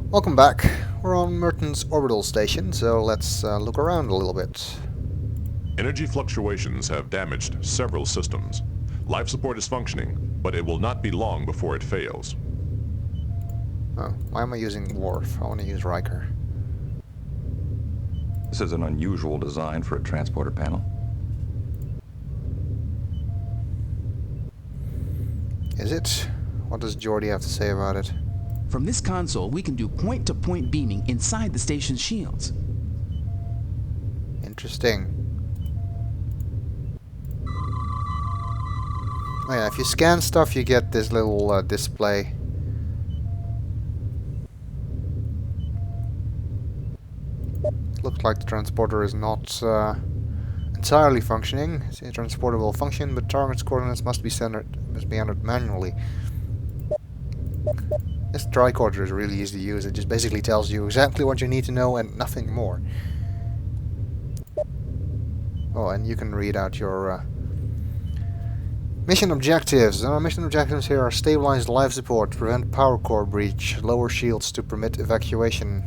Welcome back. We're on Merton's orbital station, so let's look around a little bit. Energy fluctuations have damaged several systems. Life support is functioning, but it will not be long before it fails. Oh, why am I using Worf? I want to use Riker. This is an unusual design for a transporter panel. Is it? What does Geordi have to say about it? From this console, we can do point-to-point beaming inside the station's shields. Interesting. Oh yeah, if you scan stuff, you get this little display. Looks like the transporter is not entirely functioning. The transporter will function, but target's coordinates must be entered manually. This tricorder is really easy to use. It just basically tells you exactly what you need to know and nothing more. Oh, and you can read out your mission objectives. Our mission objectives here are stabilize life support, prevent power core breach, lower shields to permit evacuation.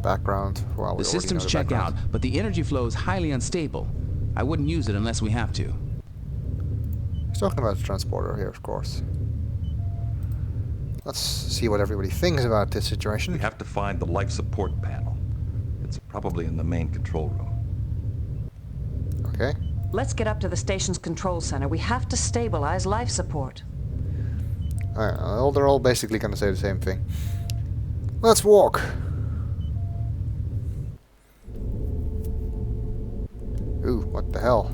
Background. Well, The systems check out, but the energy flow is highly unstable. I wouldn't use it unless we have to. He's talking about the transporter here, of course. Let's see what everybody thinks about this situation. We have to find the life support panel. It's probably in the main control room. Okay. Let's get up to the station's control center. We have to stabilize life support. Well, they're all basically going to say the same thing. Let's walk. Ooh, what the hell?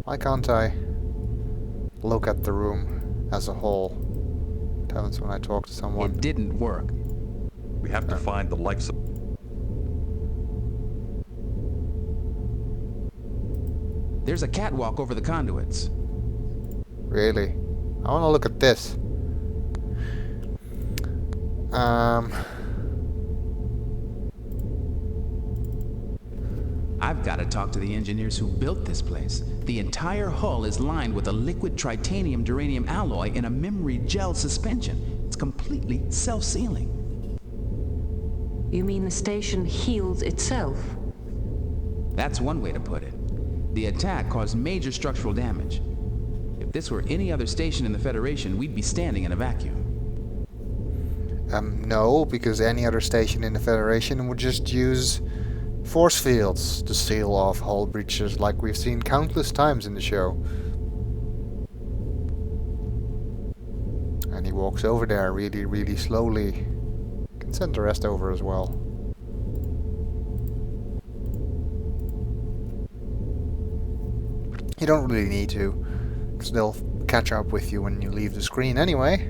Why can't I look at the room as a whole? What happens when I talk to someone? It didn't work. We have to find the life support. There's a catwalk over the conduits. Really? I want to look at this. I've got to talk to the engineers who built this place. The entire hull is lined with a liquid titanium-duranium alloy in a memory gel suspension. It's completely self-sealing. You mean the station heals itself? That's one way to put it. The attack caused major structural damage. If this were any other station in the Federation, we'd be standing in a vacuum. No, because any other station in the Federation would just use force fields to seal off hull breaches like we've seen countless times in the show. And he walks over there really, really slowly. Can send the rest over as well. You don't really need to, because they'll catch up with you when you leave the screen anyway.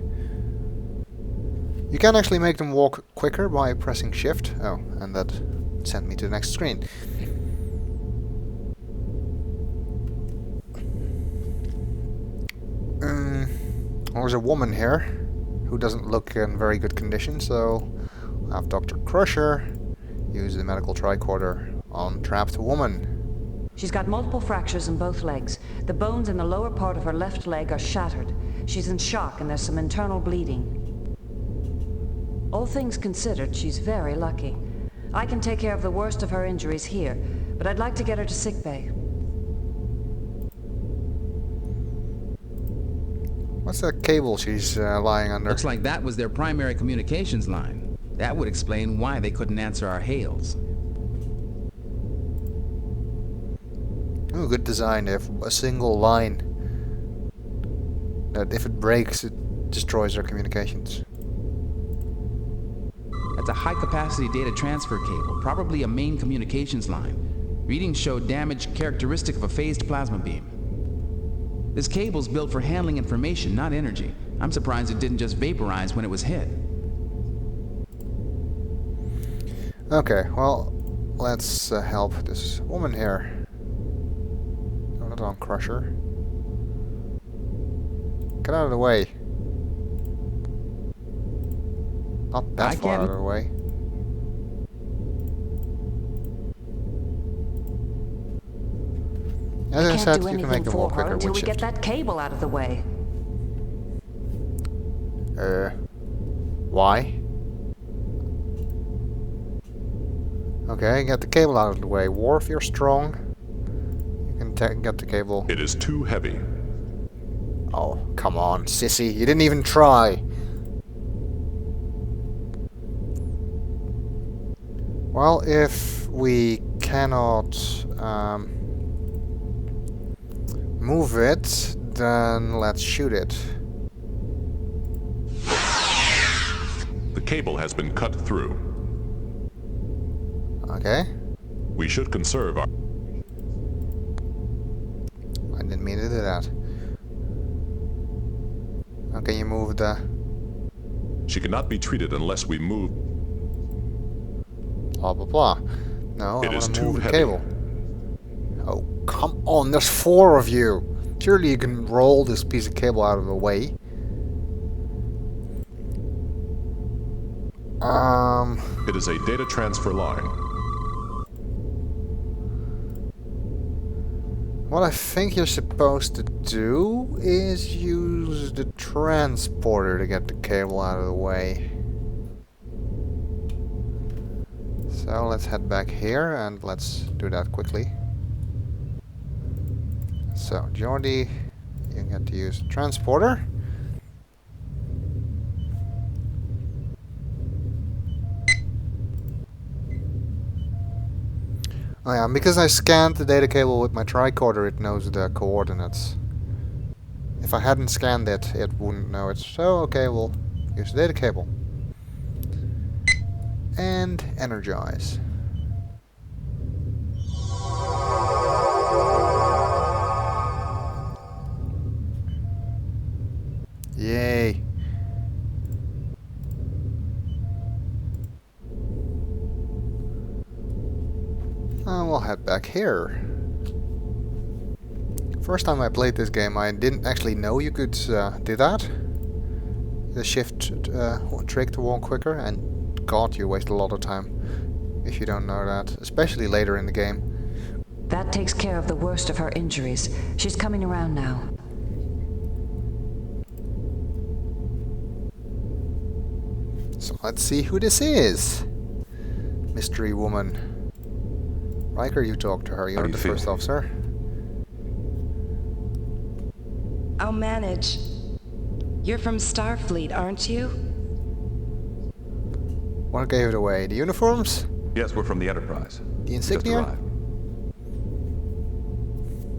You can actually make them walk quicker by pressing shift. Oh, and that sent me to the next screen. There's a woman here who doesn't look in very good condition, so I'll have Dr. Crusher use the medical tricorder on trapped woman. She's got multiple fractures in both legs. The bones in the lower part of her left leg are shattered. She's in shock and there's some internal bleeding. All things considered, she's very lucky. I can take care of the worst of her injuries here, but I'd like to get her to sickbay. What's that cable she's lying under? Looks like that was their primary communications line. That would explain why they couldn't answer our hails. Oh, good design. They have a single line that if it breaks, it destroys their communications. That's a high-capacity data transfer cable, probably a main communications line. Readings show damage characteristic of a phased plasma beam. This cable's built for handling information, not energy. I'm surprised it didn't just vaporize when it was hit. Okay, well, let's help this woman here. No, not on Crusher. Get out of the way. Not that far out of the way. As I said, you can make them walk quicker, until we which get that cable out of the way. Why? Okay, get the cable out of the way. Worf, you're strong. You can get the cable. It is too heavy. Oh, come on, sissy. You didn't even try. Well, if we cannot move it, then let's shoot it. The cable has been cut through. Okay. We should conserve our... I didn't mean to do that. Okay, you move the... She cannot be treated unless we move... blah blah blah. No, It I is want to too move the heavy. cable. Oh, come on, there's 4 of you! Surely you can roll this piece of cable out of the way. It is a data transfer line. What I think you're supposed to do is use the transporter to get the cable out of the way. So let's head back here and let's do that quickly. So, Jordi, you get to use the transporter. Oh yeah, and because I scanned the data cable with my tricorder, it knows the coordinates. If I hadn't scanned it, it wouldn't know it. So, okay, we'll use the data cable. And energize. Yay. And we'll head back here. First time I played this game, I didn't actually know you could do that. The shift trick to walk quicker, and god, you waste a lot of time if you don't know that, especially later in the game. That takes care of the worst of her injuries. She's coming around now. So let's see who this is. Mystery woman. Riker, you talk to her. You're the first officer. I'll manage. You're from Starfleet, aren't you? What gave it away? The uniforms? Yes, we're from the Enterprise. The Just insignia? arrived.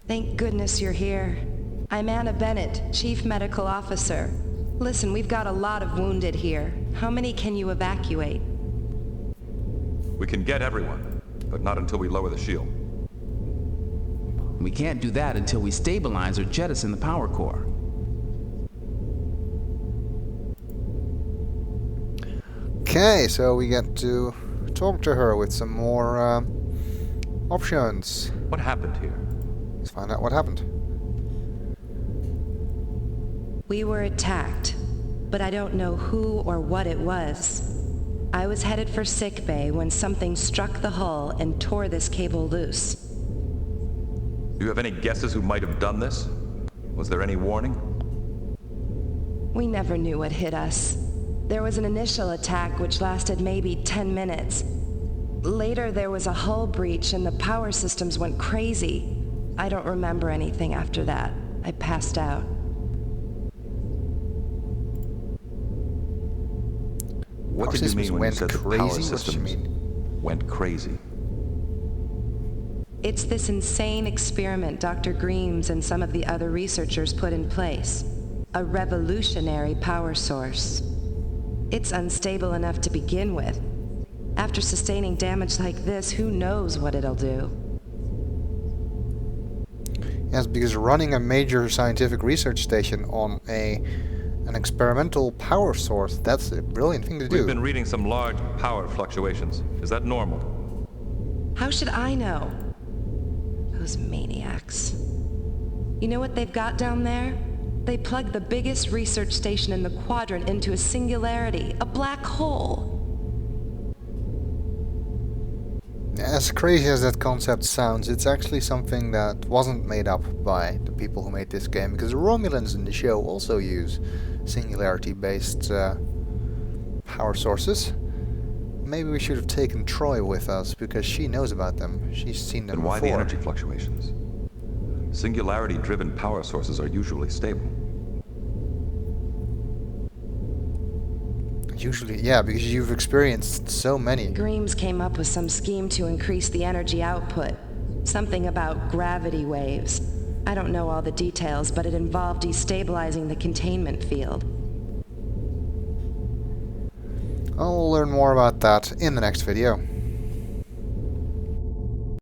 Thank goodness you're here. I'm Anna Bennett, Chief Medical Officer. Listen, we've got a lot of wounded here. How many can you evacuate? We can get everyone, but not until we lower the shield. We can't do that until we stabilize or jettison the power core. Okay, so we get to talk to her with some more options. What happened here? Let's find out what happened. We were attacked, but I don't know who or what it was. I was headed for sickbay when something struck the hull and tore this cable loose. Do you have any guesses who might have done this? Was there any warning? We never knew what hit us. There was an initial attack which lasted maybe 10 minutes. Later there was a hull breach and the power systems went crazy. I don't remember anything after that. I passed out. What did you mean when you said the power systems went crazy? It's this insane experiment Dr. Greaves and some of the other researchers put in place. A revolutionary power source. It's unstable enough to begin with. After sustaining damage like this, who knows what it'll do? Yes, because running a major scientific research station on an experimental power source, that's a brilliant thing to do. We've been reading some large power fluctuations. Is that normal? How should I know? Those maniacs. You know what they've got down there? They plugged the biggest research station in the quadrant into a singularity, a black hole. As crazy as that concept sounds, it's actually something that wasn't made up by the people who made this game, because the Romulans in the show also use singularity-based power sources. Maybe we should have taken Troy with us, because she knows about them. She's seen them Then why before. the energy fluctuations? Singularity-driven power sources are usually stable. Usually, yeah, because you've experienced so many. Greaves came up with some scheme to increase the energy output. Something about gravity waves. I don't know all the details, but it involved destabilizing the containment field. I'll learn more about that in the next video.